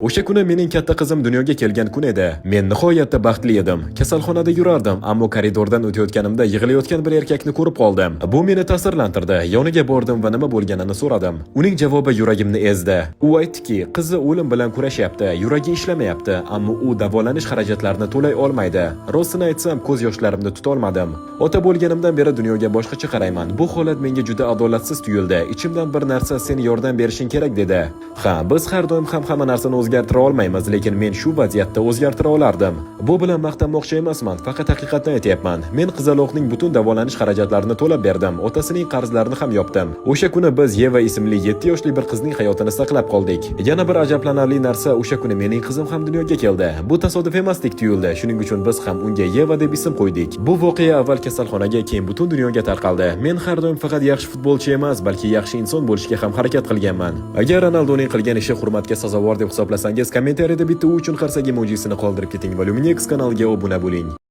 O'sha kuni mening katta qizim dunyoga kelgan kun edi. Men nihoyatda baxtli edim. Kasalxonada yurardim, ammo koridordan o'tayotganimda yig'layotgan bir erkakni ko'rib qoldim. Bu meni ta'sirlantirdi. Yoniga bordim va nima bo'lganini so'radim. Uning javobi yuragimni ezdi. U aytdiki, qizi o'lim bilan kurashyapti, yuragi ishlamayapti, ammo u davolanish xarajatlarini to'lay olmaydi. Rostini aytsam, ko'z yoshlarimni tuta olmadim. Ota bo'lganimdan beri dunyoga boshqacha qarayman. Bu holat menga juda adolatsiz tuyuldi. Ichimdan bir narsa sen yordam berishing kerak dedi. Ha, biz har doim ham hamma narsani o'zgartira olmaymiz, lekin men shu vaziyatda o'zgartira olardim. Bu bilan maqtanmoqchi emasman, faqat haqiqatni aytyapman. Men qizaloqning butun davolanish xarajatlarini to'lab berdim, otasining qarzlarini ham yopdim. O'sha kuni biz Yeva ismli 7 yoshli bir qizning hayotini saqlab qoldik. Yana bir ajablanarli narsa, o'sha kuni mening qizim ham dunyoga keldi. Bu tasodif emasdek tuyuldi, shuning uchun biz ham unga Yeva deb ism qo'ydik. Bu voqea avval kasalxonaga, keyin butun dunyoga tarqaldi. Men har doim faqat yaxshi futbolchi emas, balki yaxshi inson bo'lishga ham harakat qilganman. Agar Ronaldoning qilgan ishi hurmatga sazovor deb hisoblasangiz, kommentariyada bitta u uchun qarsak emojisini qoldirib keting va Luminex kanaliga obuna bo'ling.